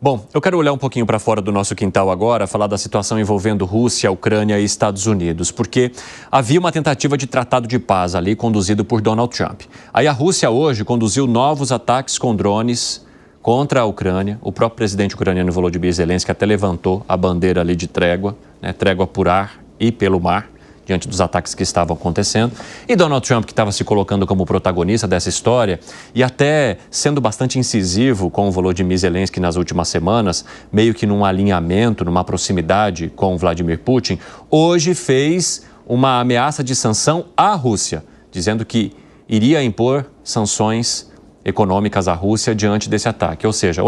Bom, eu quero olhar um pouquinho para fora do nosso quintal agora, falar da situação envolvendo Rússia, Ucrânia e Estados Unidos, porque havia uma tentativa de tratado de paz ali conduzido por Donald Trump. Aí a Rússia hoje conduziu novos ataques com drones contra a Ucrânia. O próprio presidente ucraniano Volodymyr Zelensky até levantou a bandeira ali de trégua, né, trégua por ar e pelo mar, diante dos ataques que estavam acontecendo. E Donald Trump, que estava se colocando como protagonista dessa história e até sendo bastante incisivo com o Volodymyr Zelensky nas últimas semanas, meio que num alinhamento, numa proximidade com Vladimir Putin, hoje fez uma ameaça de sanção à Rússia, dizendo que iria impor sanções econômicas à Rússia diante desse ataque. Ou seja,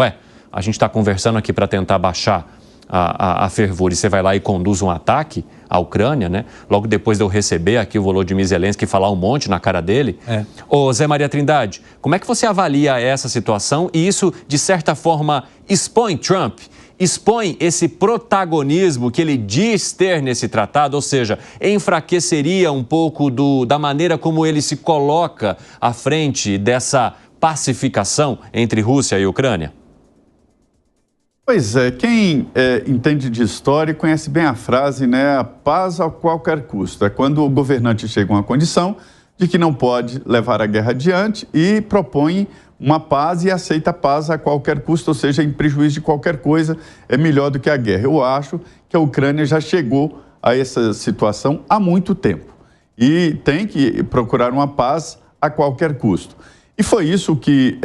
a gente está conversando aqui para tentar baixar a fervura e você vai lá e conduz um ataque à Ucrânia, né? Logo depois de eu receber aqui o Volodymyr Zelensky falar um monte na cara dele. Ô Zé Maria Trindade, como é que você avalia essa situação e isso, de certa forma, expõe Trump, expõe esse protagonismo que ele diz ter nesse tratado, ou seja, enfraqueceria um pouco da maneira como ele se coloca à frente dessa pacificação entre Rússia e Ucrânia? Pois é, quem entende de história conhece bem a frase, né? A paz a qualquer custo. É quando o governante chega a uma condição de que não pode levar a guerra adiante e propõe uma paz e aceita a paz a qualquer custo, ou seja, em prejuízo de qualquer coisa, é melhor do que a guerra. Eu acho que a Ucrânia já chegou a essa situação há muito tempo e tem que procurar uma paz a qualquer custo. E foi isso que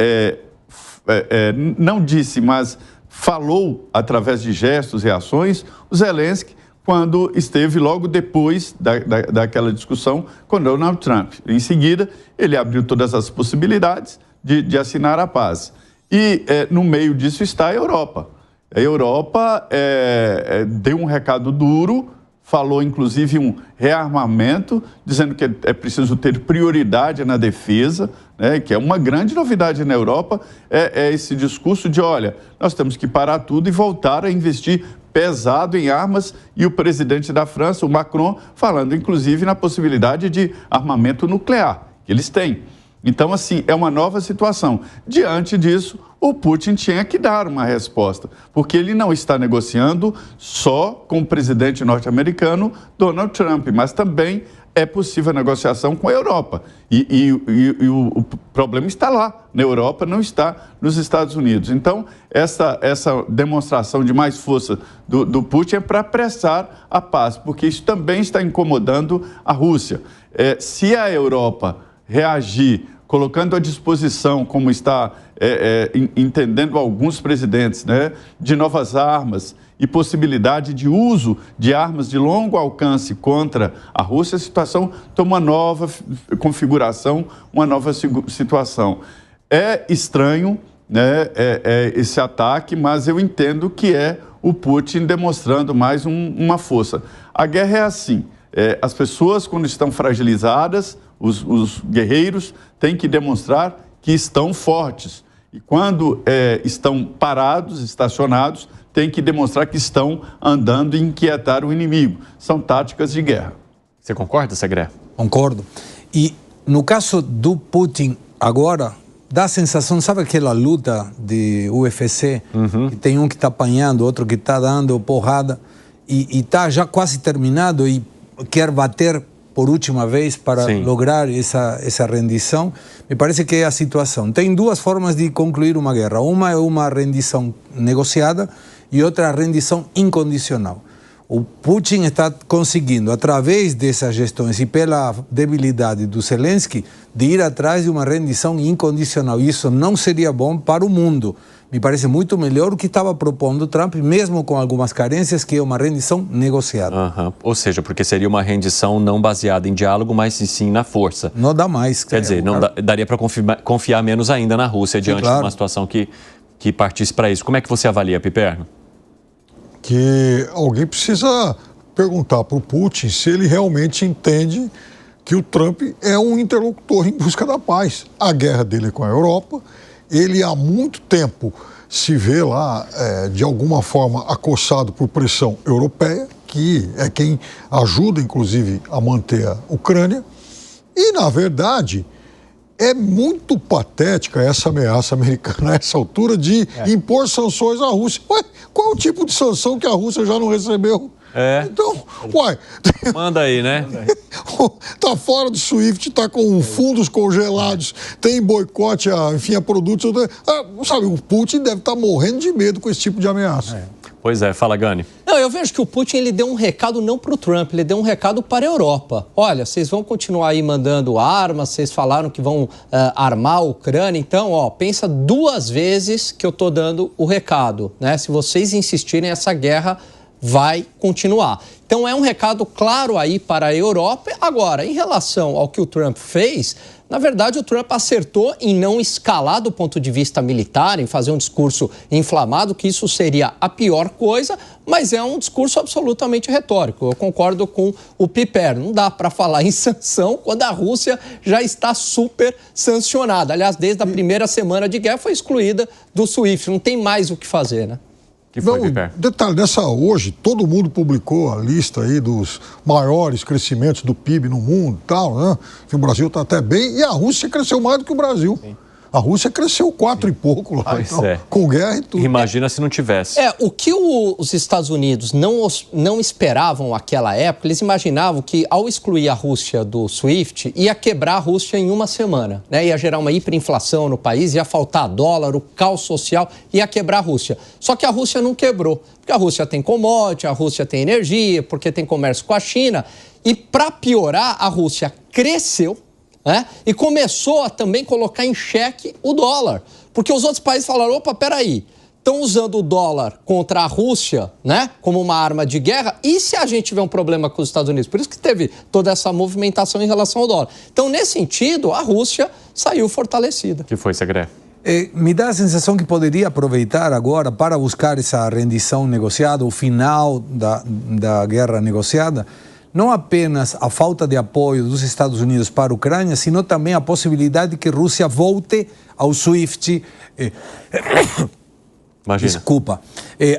não disse, mas falou através de gestos e ações o Zelensky quando esteve logo depois daquela discussão com Donald Trump. Em seguida, ele abriu todas as possibilidades de assinar a paz. E no meio disso está a Europa. A Europa deu um recado duro, falou inclusive um rearmamento, dizendo que é preciso ter prioridade na defesa, né, que é uma grande novidade na Europa, esse discurso de, olha, nós temos que parar tudo e voltar a investir pesado em armas, e o presidente da França, o Macron, falando inclusive na possibilidade de armamento nuclear, que eles têm. Então, assim, é uma nova situação. Diante disso, o Putin tinha que dar uma resposta, porque ele não está negociando só com o presidente norte-americano Donald Trump, mas também é possível a negociação com a Europa. E o problema está lá, na Europa, não está nos Estados Unidos. Então, essa demonstração de mais força do Putin é para apressar a paz, porque isso também está incomodando a Rússia. Se a Europa reagir colocando à disposição, como está entendendo alguns presidentes, né, de novas armas e possibilidade de uso de armas de longo alcance contra a Rússia, a situação toma uma nova configuração, uma nova situação. É estranho, né, esse ataque, mas eu entendo que é o Putin demonstrando mais uma força. A guerra é assim, as pessoas, quando estão fragilizadas, os guerreiros têm que demonstrar que estão fortes. E quando estão parados, estacionados, têm que demonstrar que estão andando e inquietar o inimigo. São táticas de guerra. Você concorda, Segré? Concordo. E no caso do Putin, agora, dá a sensação, sabe aquela luta de UFC? Que tem um que está apanhando, outro que está dando porrada, e está já quase terminado e quer bater por última vez para lograr essa rendição. Me parece que é a situação. Tem duas formas de concluir uma guerra. Uma é uma rendição negociada e outra a rendição incondicional. O Putin está conseguindo, através dessas gestões e pela debilidade do Zelensky, de ir atrás de uma rendição incondicional. Isso não seria bom para o mundo. Me parece muito melhor o que estava propondo Trump, mesmo com algumas carências, que é uma rendição negociada. Ou seja, porque seria uma rendição não baseada em diálogo, mas sim na força. Não dá mais. Quer dizer, daria para confiar menos ainda na Rússia diante de uma situação que partisse para isso. Como é que você avalia, Piperno? Que alguém precisa perguntar para o Putin se ele realmente entende que o Trump é um interlocutor em busca da paz. A guerra dele é com a Europa. Ele há muito tempo se vê lá, de alguma forma, acossado por pressão europeia, que é quem ajuda, inclusive, a manter a Ucrânia. E, na verdade, é muito patética essa ameaça americana a essa altura de impor sanções à Rússia. Ué, qual é o tipo de sanção que a Rússia já não recebeu? Então, uai... Manda aí, né? Tá fora do SWIFT, tá com fundos congelados, tem boicote a produtos... sabe, o Putin deve estar morrendo de medo com esse tipo de ameaça. Pois é, fala, Gani. Não, eu vejo que o Putin ele deu um recado não para o Trump, ele deu um recado para a Europa. Olha, vocês vão continuar aí mandando armas, vocês falaram que vão armar a Ucrânia, então, pensa 2 vezes que eu tô dando o recado, né? Se vocês insistirem, essa guerra vai continuar. Então é um recado claro aí para a Europa. Agora, em relação ao que o Trump fez, na verdade o Trump acertou em não escalar do ponto de vista militar, em fazer um discurso inflamado, que isso seria a pior coisa, mas é um discurso absolutamente retórico. Eu concordo com o Piper. Não dá para falar em sanção quando a Rússia já está super sancionada. Aliás, desde a primeira semana de guerra foi excluída do SWIFT. Não tem mais o que fazer, né? Detalhe, hoje todo mundo publicou a lista aí dos maiores crescimentos do PIB no mundo e tal, né? O Brasil está até bem e a Rússia cresceu mais do que o Brasil. Sim. A Rússia cresceu 4 e pouco lá, então, com guerra e tudo. Imagina se não tivesse. O que os Estados Unidos não esperavam naquela época, eles imaginavam que ao excluir a Rússia do SWIFT, ia quebrar a Rússia em uma semana, né? Ia gerar uma hiperinflação no país, ia faltar dólar, o caos social, ia quebrar a Rússia. Só que a Rússia não quebrou, porque a Rússia tem commodity, a Rússia tem energia, porque tem comércio com a China. E para piorar, a Rússia cresceu, e começou a também colocar em xeque o dólar. Porque os outros países falaram, opa, peraí, estão usando o dólar contra a Rússia, né, como uma arma de guerra, e se a gente tiver um problema com os Estados Unidos? Por isso que teve toda essa movimentação em relação ao dólar. Então, nesse sentido, a Rússia saiu fortalecida. Que foi, Segre? Me dá a sensação que poderia aproveitar agora para buscar essa rendição negociada, o final da guerra negociada, não apenas a falta de apoio dos Estados Unidos para a Ucrânia, sino também a possibilidade de que a Rússia volte ao SWIFT,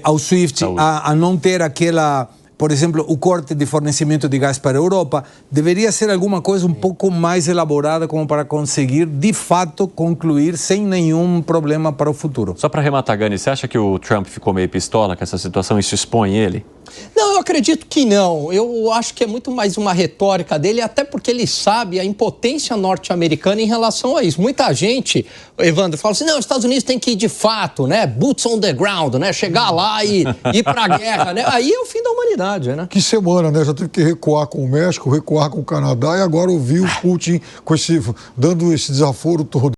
ao SWIFT, a não ter aquela, por exemplo, o corte de fornecimento de gás para a Europa. Deveria ser alguma coisa um pouco mais elaborada como para conseguir, de fato, concluir sem nenhum problema para o futuro. Só para arrematar, Gani, você acha que o Trump ficou meio pistola com essa situação? Isso expõe ele? Não, eu acredito que não. Eu acho que é muito mais uma retórica dele, até porque ele sabe a impotência norte-americana em relação a isso. Muita gente, Evandro, fala assim, não, os Estados Unidos tem que ir de fato, né? Boots on the ground, né? Chegar lá e ir para a guerra, né? Aí é o fim da humanidade, né? Que semana, né? Já teve que recuar com o México, recuar com o Canadá e agora ouviu o Putin dando esse desaforo todo.